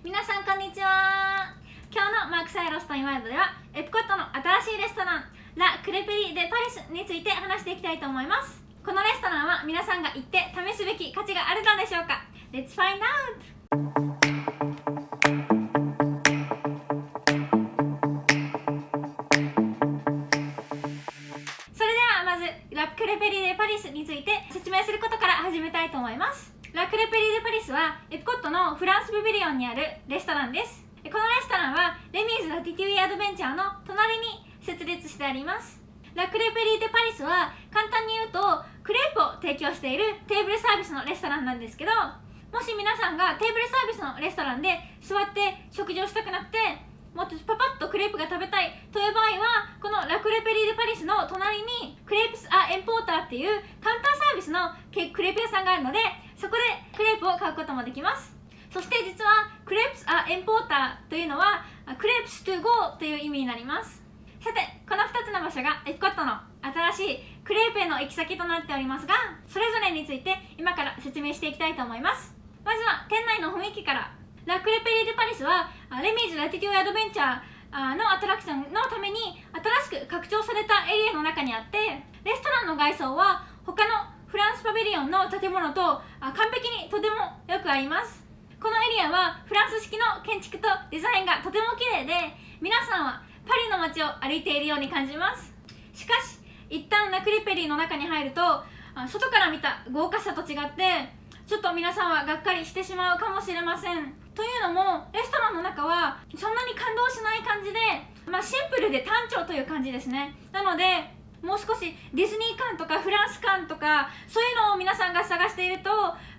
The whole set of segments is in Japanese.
皆さんこんにちは。今日のマークサイロスタインワールドではエプコットの新しいレストランラ・クレペリ・デ・パリスについて話していきたいと思います。このレストランは皆さんが行って試すべき価値があるのでしょうか。 Let's find out! それではまずラ・クレペリ・デ・パリスについて説明することから始めたいと思います。ラ・クレペリ・デ・パリスはエプコットのフランスパビリオンにあるレストランです。このレストランはレミーズ・ラティテュイ・アドベンチャーの隣に設立してあります。ラ・クレペリ・デ・パリスは簡単に言うとクレープを提供しているテーブルサービスのレストランなんですけど、もし皆さんがテーブルサービスのレストランで座って食事をしたくなくてもっとパパッとクレープが食べたいという場合は、このラ・クレペリ・デ・パリスの隣にクレープス・ア・エンポーターっていうカウンターサービスのクレープ屋さんがあるので、そこでクレープを買うこともできます。そして実はクレープス・ア・エンポーターというのはクレープス・トゥ・ゴーという意味になります。さて、この2つの場所がエプコットの新しいクレープへの行き先となっておりますが、それぞれについて今から説明していきたいと思います。まずは店内の雰囲気から。ラ・クレペリ・デ・パリスはレミーズ・ラティテュイ・アドベンチャーのアトラクションのために新しく拡張されたエリアの中にあって、レストランの外装は他のフランスパビリオンの建物と完璧にとてもよく合います。このエリアはフランス式の建築とデザインがとても綺麗で、皆さんはパリの街を歩いているように感じます。しかし一旦ラ・クレペリの中に入ると外から見た豪華さと違ってちょっと皆さんはがっかりしてしまうかもしれません。というのもレストランの中はそんなに感動しない感じで、シンプルで単調という感じですね。なのでもう少しディズニー感とかフランス感とかそういうのを皆さんが探していると、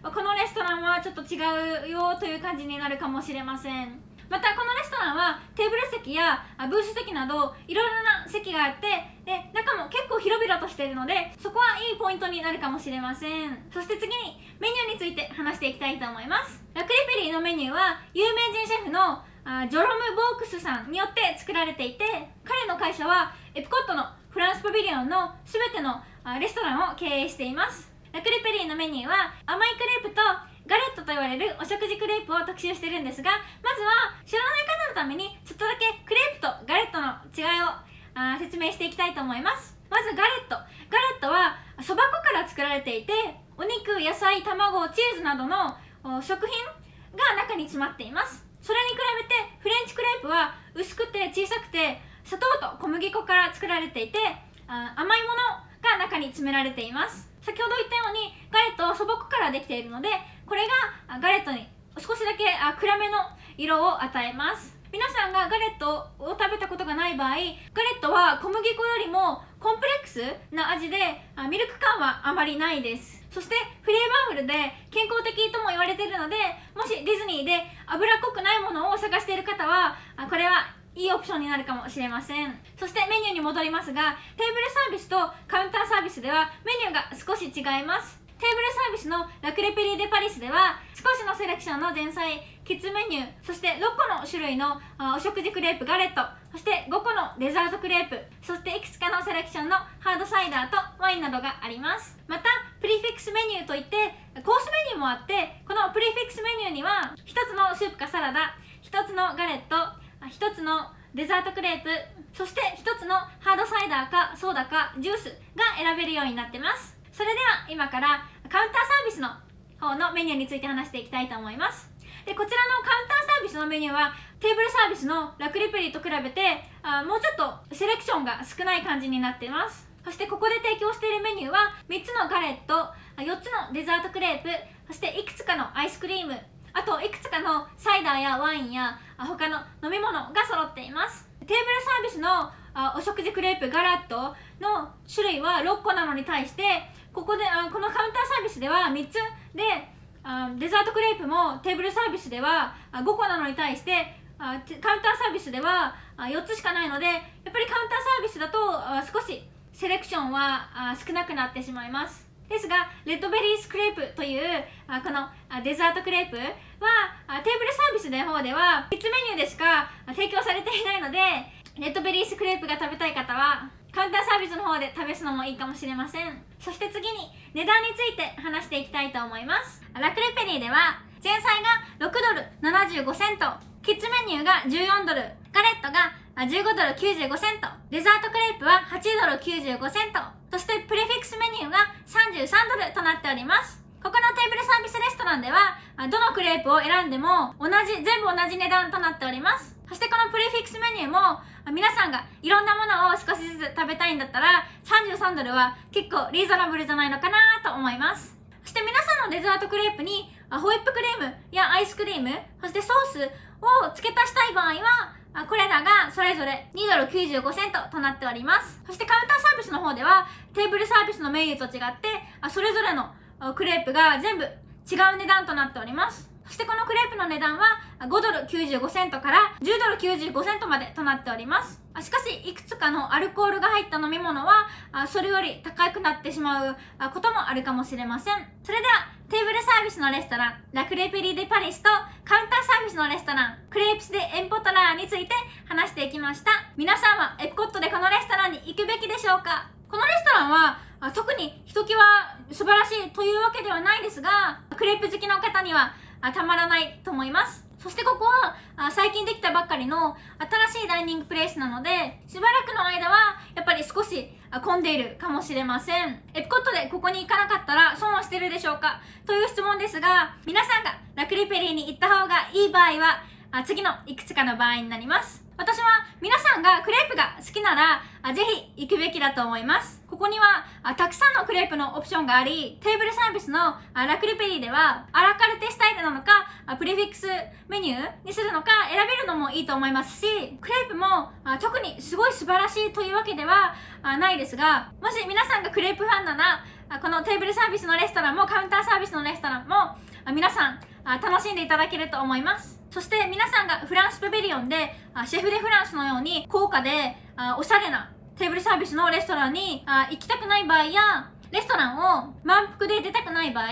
このレストランはちょっと違うよという感じになるかもしれません。またこのレストランはテーブル席やブース席などいろいろな席があって、で中も結構広々としているので、そこはいいポイントになるかもしれません。そして次にメニューについて話していきたいと思います。ラ・クレペリのメニューは有名人シェフのジョロム・ボークスさんによって作られていて、彼の会社はエプコットのフランスパビリオンの全てのレストランを経営しています。ラ・クレペリのメニューは甘いクレープとガレットと言われるお食事クレープを特集してるんですが、まずは知らない方のためにちょっとだけクレープとガレットの違いを説明していきたいと思います。まずガレットはそば粉から作られていて、お肉、野菜、卵、チーズなどの食品が中に詰まっています。それに比べてフレンチクレープは薄くて小さくて砂糖と小麦粉から作られていて、甘いものが中に詰められています。先ほど言ったようにガレットはそば粉からできているので、これがガレットに少しだけ暗めの色を与えます。皆さんがガレットを食べたことがない場合、ガレットは小麦粉よりもコンプレックスな味でミルク感はあまりないです。そしてフレーバーフルで健康的とも言われているので、もしディズニーで脂っこくないものを探している方はこれはいいオプションになるかもしれません。そしてメニューに戻りますが、テーブルサービスとカウンターサービスではメニューが少し違います。テーブルサービスのラ・クレペリ・デ・パリスでは少しのセレクションの前菜、キッズメニュー、そして6個の種類のお食事クレープガレット、そして5個のデザートクレープ、そしていくつかのセレクションのハードサイダーとワインなどがあります。またプリフィックスメニューといってコースメニューもあって、このプリフィックスメニューには1つのスープかサラダ、1つのガレット、1つのデザートクレープ、そして1つのハードサイダーかソーダかジュースが選べるようになってます。それでは今からカウンターサービスの方のメニューについて話していきたいと思います。でこちらのカウンターサービスのメニューはテーブルサービスのラ・クレペリと比べてもうちょっとセレクションが少ない感じになっています。そしてここで提供しているメニューは3つのガレット、4つのデザートクレープ、そしていくつかのアイスクリーム、あといくつかのサイダーやワインや他の飲み物が揃っています。テーブルサービスのお食事クレープガラットの種類は6個なのに対して、このカウンターサービスでは3つで、デザートクレープもテーブルサービスでは5個なのに対してカウンターサービスでは4つしかないので、やっぱりカウンターサービスだと少しセレクションは少なくなってしまいます。ですがレッドベリースクレープというこのデザートクレープはテーブルサービスの方ではキッズメニューでしか提供されていないので、レッドベリースクレープが食べたい方はカウンターサービスの方で試すのもいいかもしれません。そして次に値段について話していきたいと思います。ラ・クレペリーでは前菜が$6.75、キッズメニューが$14、ガレットが$15.95、デザートクレープは$8.95、そしてプレフィックスメニューが$33となっております。ここのテーブルサービスレストランでは、どのクレープを選んでも全部同じ値段となっております。そしてこのプレフィックスメニューも、皆さんがいろんなものを少しずつ食べたいんだったら、$33は結構リーズナブルじゃないのかなと思います。そして皆さんのデザートクレープに、ホイップクリームやアイスクリーム、そしてソースを付け足したい場合は、これらがそれぞれ$2.95となっております。そしてカウンターサービスの方では、テーブルサービスのメニューと違って、それぞれのクレープが全部違う値段となっております。そしてこのクレープの値段は$5.95から$10.95までとなっております。しかし、いくつかのアルコールが入った飲み物はそれより高くなってしまうこともあるかもしれません。それでは、テーブルサービスのレストラン、ラクレペリー・デ・パリスとカウンターサービスのレストラン、クレープス・デ・エンポトラーについて話していきました。皆さんはエプコットでこのレストランに行くべきでしょうか？このレストランは特にひときわ素晴らしいというわけではないですが、クレープ好きの方にはたまらないと思います。そしてここは最近できたばっかりの新しいダイニングプレイスなので、しばらくの間はやっぱり少し混んでいるかもしれません。エプコットでここに行かなかったら損をしてるでしょうかという質問ですが、皆さんがラクレペリーに行った方がいい場合は次のいくつかの場合になります。私は皆さんがクレープが好きならぜひ行くべきだと思います。ここにはたくさんのクレープのオプションがあり、テーブルサービスのラクレペリーではアラカルテスタイルなのかプレフィックスメニューにするのか選べるのもいいと思いますし、クレープも特にすごい素晴らしいというわけではないですが、もし皆さんがクレープファンならこのテーブルサービスのレストランもカウンターサービスのレストランも皆さん楽しんでいただけると思います。そして皆さんがフランスパビリオンでシェフ・デ・フランスのように高価でおしゃれなテーブルサービスのレストランに行きたくない場合や、レストランを満腹で出たくない場合、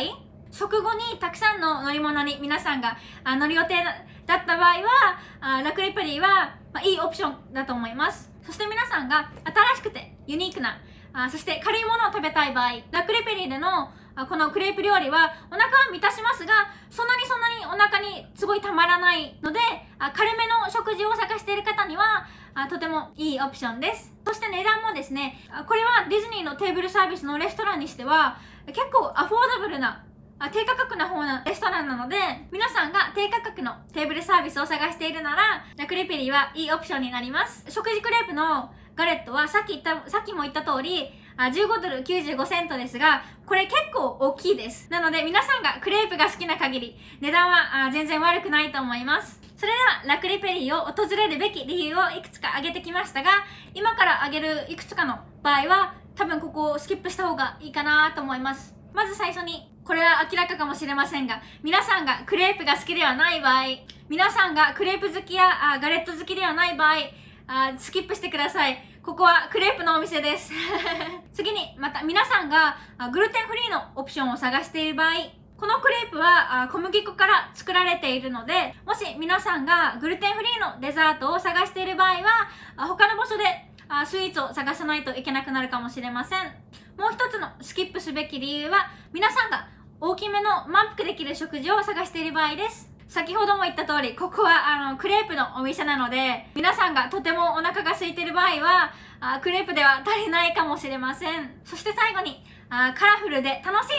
食後にたくさんの乗り物に皆さんが乗る予定だった場合はラクレペリーはいいオプションだと思います。そして皆さんが新しくてユニークなそして軽いものを食べたい場合、ラクレペリーでのこのクレープ料理はお腹は満たしますが、そんなにお腹にすごいたまらないので、軽めの食事を探している方にはとてもいいオプションです。そして値段もですね、これはディズニーのテーブルサービスのレストランにしては結構アフォーダブルな低価格な方のレストランなので、皆さんが低価格のテーブルサービスを探しているならラクレペリーはいいオプションになります。食事クレープのガレットはさっきも言った通り$15.95ですが、これ結構大きいです。なので皆さんがクレープが好きな限り値段は全然悪くないと思います。それではラクレペリーを訪れるべき理由をいくつか挙げてきましたが、今から挙げるいくつかの場合は多分ここをスキップした方がいいかなと思います。まず最初に、これは明らかかもしれませんが、皆さんがクレープが好きではない場合、皆さんがクレープ好きやガレット好きではない場合、スキップしてください。ここはクレープのお店です次に、また皆さんがグルテンフリーのオプションを探している場合、このクレープは小麦粉から作られているので、もし皆さんがグルテンフリーのデザートを探している場合は他の場所でスイーツを探さないといけなくなるかもしれません。もう一つのスキップすべき理由は、皆さんが大きめの満腹できる食事を探している場合です。先ほども言った通り、ここはクレープのお店なので、皆さんがとてもお腹が空いている場合はクレープでは足りないかもしれません。そして最後にカラフルで楽し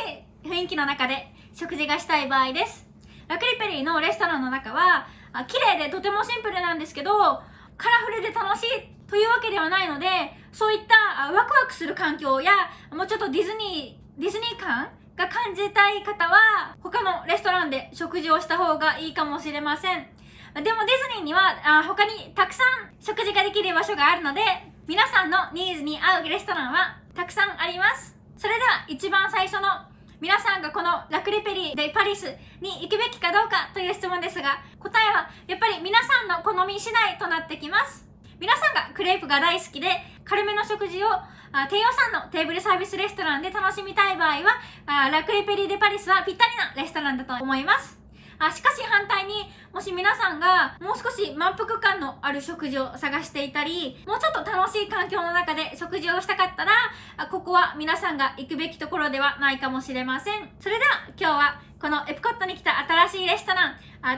い雰囲気の中で食事がしたい場合です。ラクレペリーのレストランの中は綺麗でとてもシンプルなんですけど、カラフルで楽しいというわけではないので、そういったワクワクする環境やもうちょっとディズニー感が感じたい方は他のレストランで食事をした方がいいかもしれません。でもディズニーには他にたくさん食事ができる場所があるので、皆さんのニーズに合うレストランはたくさんあります。それでは一番最初の、皆さんがこのラクレペリー・デ・パリスに行くべきかどうかという質問ですが、答えはやっぱり皆さんの好み次第となってきます。皆さんがクレープが大好きで軽めの食事を低予算のテーブルサービスレストランで楽しみたい場合はラクレペリー・デ・パリスはぴったりなレストランだと思います。しかし反対に、もし皆さんがもう少し満腹感のある食事を探していたり、もうちょっと楽しい環境の中で食事をしたかったら、ここは皆さんが行くべきところではないかもしれません。それでは今日はこのエプコットに来た新しいレストラン、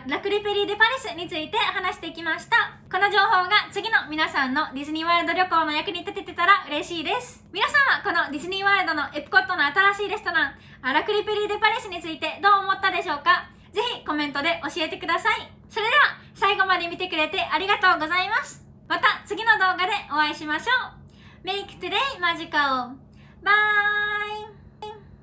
ラクレペリー・デ・パリスについて話してきました。この情報が次の皆さんのディズニーワールド旅行の役に立ててたら嬉しいです。皆さんはこのディズニーワールドのエプコットの新しいレストラン、ラクレペリー・デ・パリスについてどう思ったでしょうか？ぜひコメントで教えてください。それでは最後まで見てくれてありがとうございます。また次の動画でお会いしましょう。Make today magical! Bye!